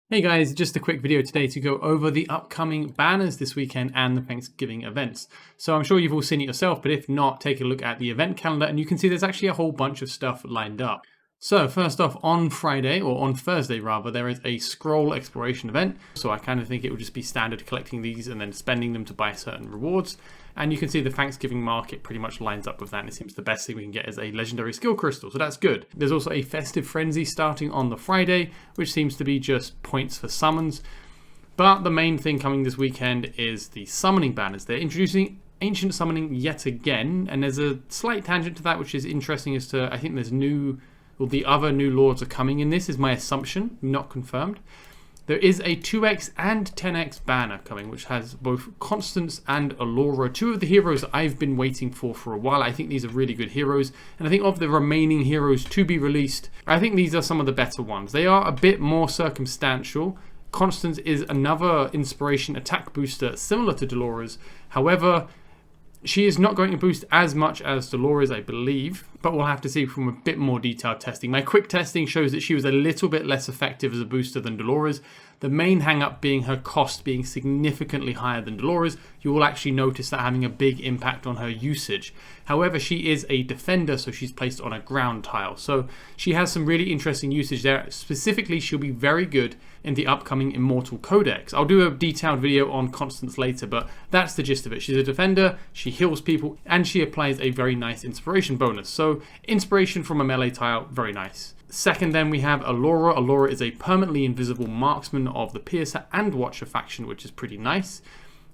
Hey guys, just a quick video today to go over the upcoming banners this weekend and the Thanksgiving events. So I'm sure you've all seen it yourself, but if not, take a look at the event calendar and you can see there's actually a whole bunch of stuff lined up. So first off, on Friday, or on Thursday rather, there is a scroll exploration event. So I kind of think it would just be standard collecting these and then spending them to buy certain rewards. And you can see the Thanksgiving market pretty much lines up with that, and it seems the best thing we can get is a legendary skill crystal, so that's good. There's also a festive frenzy starting on the Friday, which seems to be just points for summons. But the main thing coming this weekend is the summoning banners. They're introducing ancient summoning yet again, and there's a slight tangent to that, which is interesting as to, I think there's the other new lords are coming in this, is my assumption, not confirmed. There is a 2x and 10x banner coming, which has both Constance and ALAURA, two of the heroes I've been waiting for a while. I think these are really good heroes, and I think of the remaining heroes to be released, I think these are some of the better ones. They are a bit more circumstantial. Constance is another inspiration attack booster similar to Dolores. However, she is not going to boost as much as Dolores, I believe, but we'll have to see from a bit more detailed testing. My quick testing shows that she was a little bit less effective as a booster than Dolores. The main hang-up being her cost being significantly higher than Dolores. You will actually notice that having a big impact on her usage. However, she is a defender, so she's placed on a ground tile. So she has some really interesting usage there. Specifically, she'll be very good in the upcoming Immortal Codex. I'll do a detailed video on Constance later, but that's the gist of it. She's a defender, she heals people, and she applies a very nice inspiration bonus. So inspiration from a melee tile, very nice. Second, then we have ALAURA. ALAURA is a permanently invisible marksman of the Piercer and Watcher faction, which is pretty nice.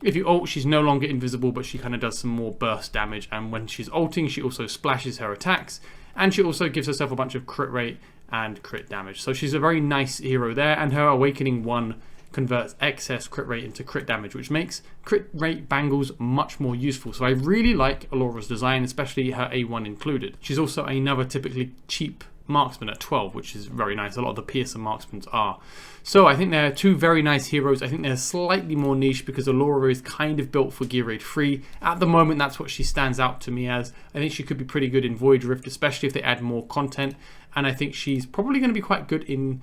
If you ult, she's no longer invisible, but she kind of does some more burst damage, and when she's ulting, she also splashes her attacks, and she also gives herself a bunch of crit rate and crit damage. So she's a very nice hero there, and her Awakening 1 converts excess crit rate into crit damage, which makes crit rate bangles much more useful. So I really like ALAURA's design, especially her A1 included. She's also another typically cheap marksman at 12, which is very nice. A lot of the Piercer marksmen are. So I think they're two very nice heroes. I think they're slightly more niche because ALAURA is kind of built for Gear Raid 3. At the moment, that's what she stands out to me as. I think she could be pretty good in Void Rift, especially if they add more content. And I think she's probably going to be quite good in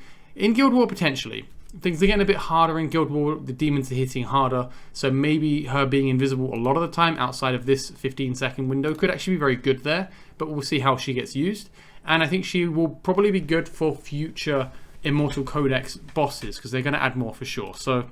Guild War potentially. Things are getting a bit harder in Guild War. The demons are hitting harder. So maybe her being invisible a lot of the time outside of this 15-second window could actually be very good there. But we'll see how she gets used. And I think she will probably be good for future Immortal Codex bosses because they're going to add more for sure. So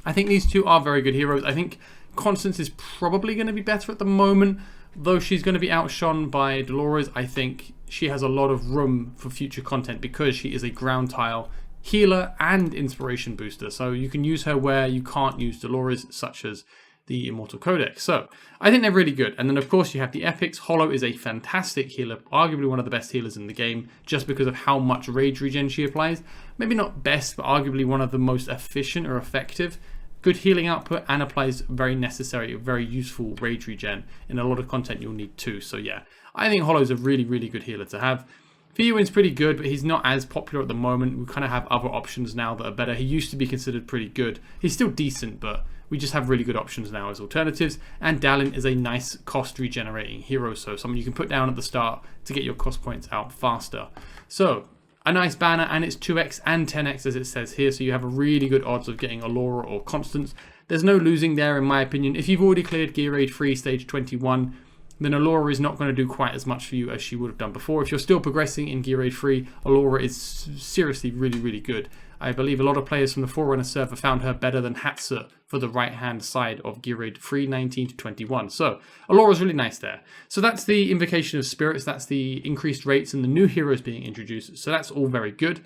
I think these two are very good heroes. I think Constance is probably going to be better at the moment, though she's going to be outshone by Dolores. I think she has a lot of room for future content because she is a ground tile healer and inspiration booster. So you can use her where you can't use Dolores, such as the Immortal Codex. So I think they're really good. And then of course you have the epics. Hollow is a fantastic healer, arguably one of the best healers in the game, just because of how much rage regen she applies. Maybe not best, but arguably one of the most efficient or effective. Good healing output and applies very necessary, very useful rage regen. In a lot of content you'll need too. So yeah, I think Hollow's a really, really good healer to have. Fiuin's pretty good, but he's not as popular at the moment. We kind of have other options now that are better. He used to be considered pretty good. He's still decent, but we just have really good options now as alternatives. And Dalin is a nice cost regenerating hero, so someone you can put down at the start to get your cost points out faster. So a nice banner, and it's 2x and 10x as it says here, so you have a really good odds of getting ALAURA or Constance. There's no losing there in my opinion. If you've already cleared Gear Raid 3 stage 21, then ALAURA is not going to do quite as much for you as she would have done before. If you're still progressing in Gear Raid 3, ALAURA is seriously really, really good. I believe a lot of players from the Forerunner server found her better than Hatsa for the right-hand side of Gear Raid 3, 19 to 21. So ALAURA's really nice there. So that's the Invocation of Spirits. That's the increased rates and the new heroes being introduced. So that's all very good.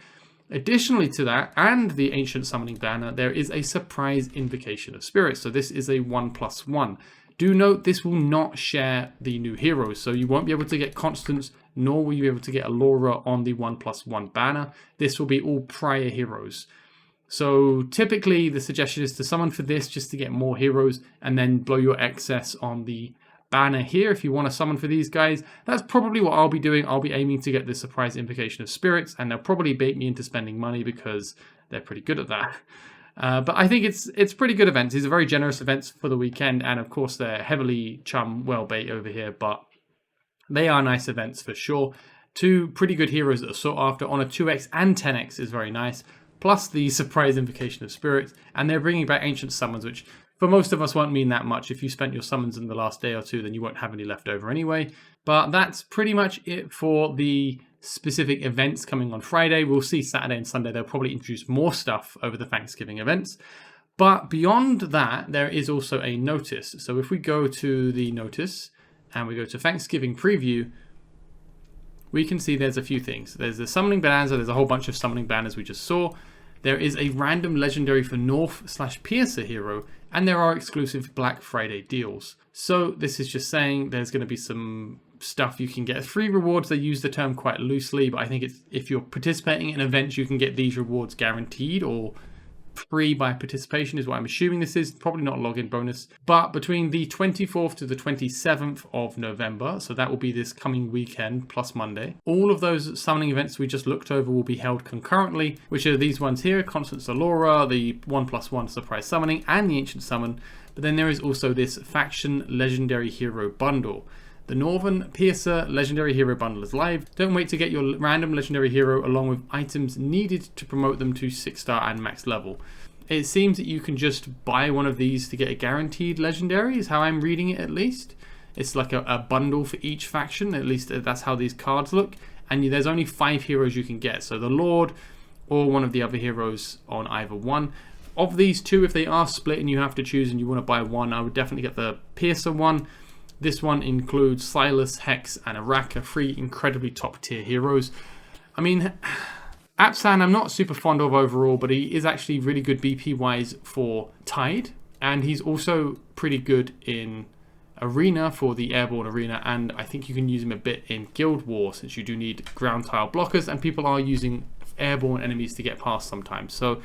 Additionally to that, and the Ancient Summoning banner, there is a surprise Invocation of Spirits. So this is a 1+1. Do note this will not share the new heroes, so you won't be able to get Constance, nor will you be able to get ALAURA on the 1+1 banner. This will be all prior heroes. So typically the suggestion is to summon for this just to get more heroes and then blow your excess on the banner here if you want to summon for these guys. That's probably what I'll be doing. I'll be aiming to get the surprise Invocation of Spirits, and they'll probably bait me into spending money because they're pretty good at that. But I think it's pretty good events. These are very generous events for the weekend, and of course they're heavily chum well bait over here, but they are nice events for sure. Two pretty good heroes that are sought after on a 2x and 10x is very nice. plus the surprise invocation of spirits, and they're bringing back ancient summons, which for most of us won't mean that much. If you spent your summons in the last day or two, then you won't have any left over anyway. But that's pretty much it for the specific events coming on Friday. We'll see Saturday and Sunday. They'll probably introduce more stuff over the Thanksgiving events. But beyond that, there is also a notice. So if we go to the notice and we go to Thanksgiving preview, we can see there's a few things. There's the summoning bonanza. There's a whole bunch of summoning banners we just saw. There is a random legendary for North/Piercer hero, and there are exclusive Black Friday deals. So this is just saying there's going to be some stuff you can get. Free rewards, they use the term quite loosely, but I think it's if you're participating in events, you can get these rewards guaranteed or free by participation is what I'm assuming this is. Probably not a login bonus. But between the 24th to the 27th of November, so that will be this coming weekend plus Monday, all of those summoning events we just looked over will be held concurrently, which are these ones here: Constance ALAURA, the 1+1 surprise summoning, and the ancient summon. But then there is also this faction legendary hero bundle. The Northern Piercer Legendary Hero Bundle is live. Don't wait to get your random Legendary Hero along with items needed to promote them to 6-star and max level. It seems that you can just buy one of these to get a guaranteed Legendary, is how I'm reading it at least. It's like a bundle for each faction, at least that's how these cards look. And there's only 5 heroes you can get. So the Lord or one of the other heroes on either one. Of these two, if they are split and you have to choose and you want to buy one, I would definitely get the Piercer one. This one includes Silas, Hex, and Araka, 3 incredibly top-tier heroes. I mean, Apsan I'm not super fond of overall, but he is actually really good BP-wise for Tide, and he's also pretty good in Arena for the Airborne Arena, and I think you can use him a bit in Guild War, since you do need ground tile blockers, and people are using airborne enemies to get past sometimes. So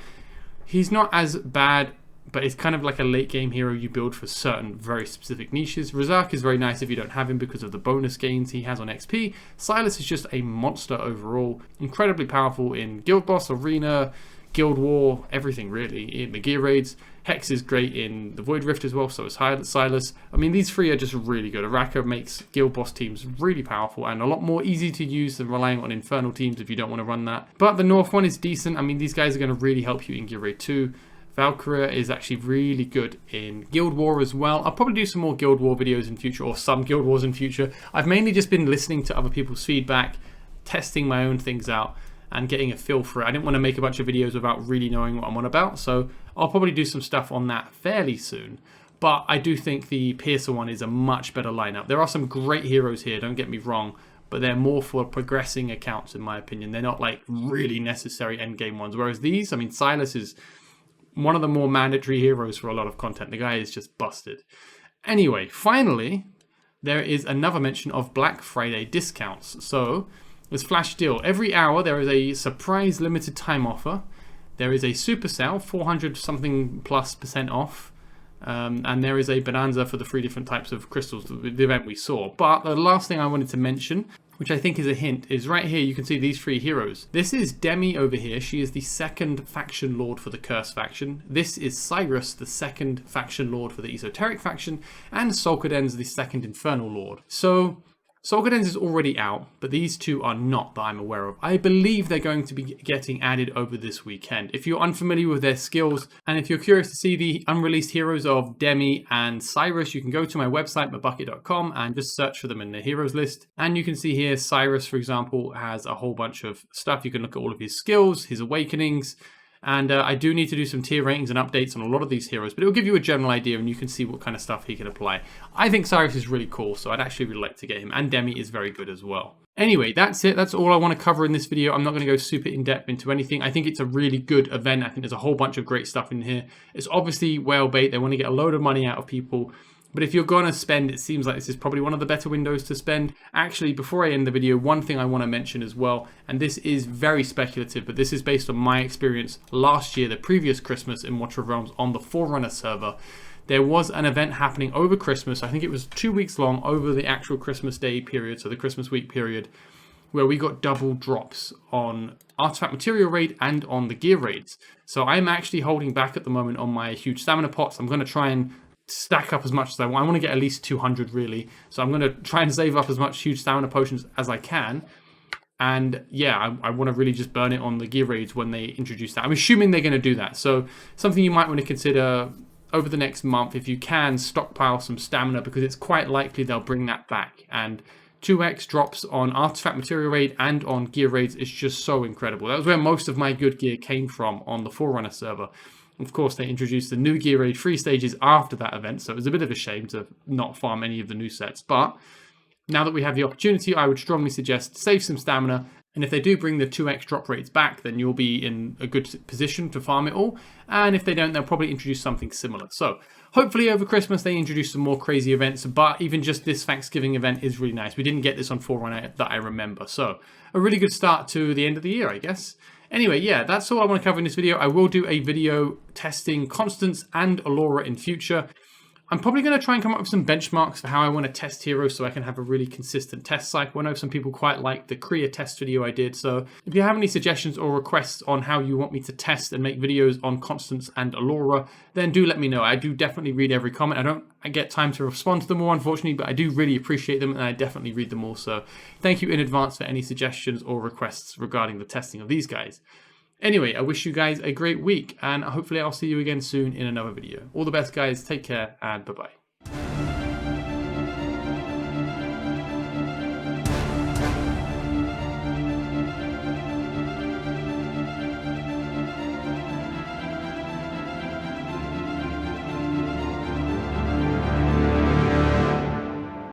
he's not as bad, but it's kind of like a late game hero you build for certain very specific niches. Razak is very nice if you don't have him because of the bonus gains he has on XP. Silas is just a monster overall. Incredibly powerful in Guild Boss, Arena, Guild War, everything really. In the gear raids. Hex is great in the Void Rift as well, so is Silas. I mean, these 3 are just really good. Araka makes Guild Boss teams really powerful and a lot more easy to use than relying on Infernal teams if you don't want to run that. But the North one is decent. I mean, these guys are going to really help you in Gear Raid 2. Valkyria is actually really good in Guild War as well. I'll probably do some more Guild War videos in future, or some Guild Wars in future. I've mainly just been listening to other people's feedback, testing my own things out, and getting a feel for it. I didn't want to make a bunch of videos without really knowing what I'm on about, so I'll probably do some stuff on that fairly soon. But I do think the Piercer one is a much better lineup. There are some great heroes here, don't get me wrong, but they're more for progressing accounts in my opinion. They're not like really necessary endgame ones. Whereas these, I mean, Silas is one of the more mandatory heroes for a lot of content. The guy is just busted. Anyway, finally, there is another mention of Black Friday discounts. So, there's flash deal. Every hour there is a surprise limited time offer. There is a super sale, 400 something +% off. And there is a bonanza for the 3 different types of crystals, the event we saw. But the last thing I wanted to mention, which I think is a hint, is right here you can see these 3 heroes. This is Demi over here. She is the 2nd faction lord for the Curse faction. This is Cyrus, the 2nd faction lord for the Esoteric faction. And Solkaden's the 2nd Infernal lord. So Solkaden's is already out, but these 2 are not that I'm aware of. I believe they're going to be getting added over this weekend. If you're unfamiliar with their skills, and if you're curious to see the unreleased heroes of Demi and Cyrus, you can go to my website, mybucket.com, and just search for them in the heroes list. And you can see here, Cyrus, for example, has a whole bunch of stuff. You can look at all of his skills, his awakenings, and I do need to do some tier ratings and updates on a lot of these heroes, but it will give you a general idea and you can see what kind of stuff he can apply. I think Cyrus is really cool, so I'd actually really like to get him, and Demi is very good as well. Anyway, that's it. That's all I want to cover in this video. I'm not going to go super in-depth into anything. I think it's a really good event. I think there's a whole bunch of great stuff in here. It's obviously whale-bait. They want to get a load of money out of people. But if you're going to spend, it seems like this is probably one of the better windows to spend. Actually, before I end the video, one thing I want to mention as well, and this is very speculative, but this is based on my experience last year, the previous Christmas in Watcher of Realms on the Forerunner server. There was an event happening over Christmas. I think it was 2 weeks long over the actual Christmas Day period, so the Christmas week period, where we got double drops on Artifact Material Raid and on the Gear Raids. So I'm actually holding back at the moment on my huge stamina pots. I'm going to try and stack up as much as I want. I want to get at least 200 really. So I'm going to try and save up as much huge stamina potions as I can. And yeah, I want to really just burn it on the gear raids when they introduce that. I'm assuming they're going to do that. So something you might want to consider over the next month, if you can, stockpile some stamina, because it's quite likely they'll bring that back. And 2x drops on artifact material raid and on gear raids is just so incredible. That was where most of my good gear came from on the Forerunner server. Of course, they introduced the new gear raid 3 stages after that event, so it was a bit of a shame to not farm any of the new sets. But now that we have the opportunity, I would strongly suggest save some stamina. And if they do bring the 2x drop rates back, then you'll be in a good position to farm it all. And if they don't, they'll probably introduce something similar. So hopefully over Christmas, they introduce some more crazy events. But even just this Thanksgiving event is really nice. We didn't get this on Forerunner that I remember. So a really good start to the end of the year, I guess. Anyway, yeah, that's all I want to cover in this video. I will do a video testing Constance and ALAURA in future. I'm probably going to try and come up with some benchmarks for how I want to test heroes so I can have a really consistent test cycle. I know some people quite like the Kriya test video I did. So if you have any suggestions or requests on how you want me to test and make videos on Constance and ALAURA, then do let me know. I do definitely read every comment. I get time to respond to them all, unfortunately, but I do really appreciate them and I definitely read them all. So thank you in advance for any suggestions or requests regarding the testing of these guys. Anyway, I wish you guys a great week, and hopefully I'll see you again soon in another video. All the best, guys. Take care, and bye-bye.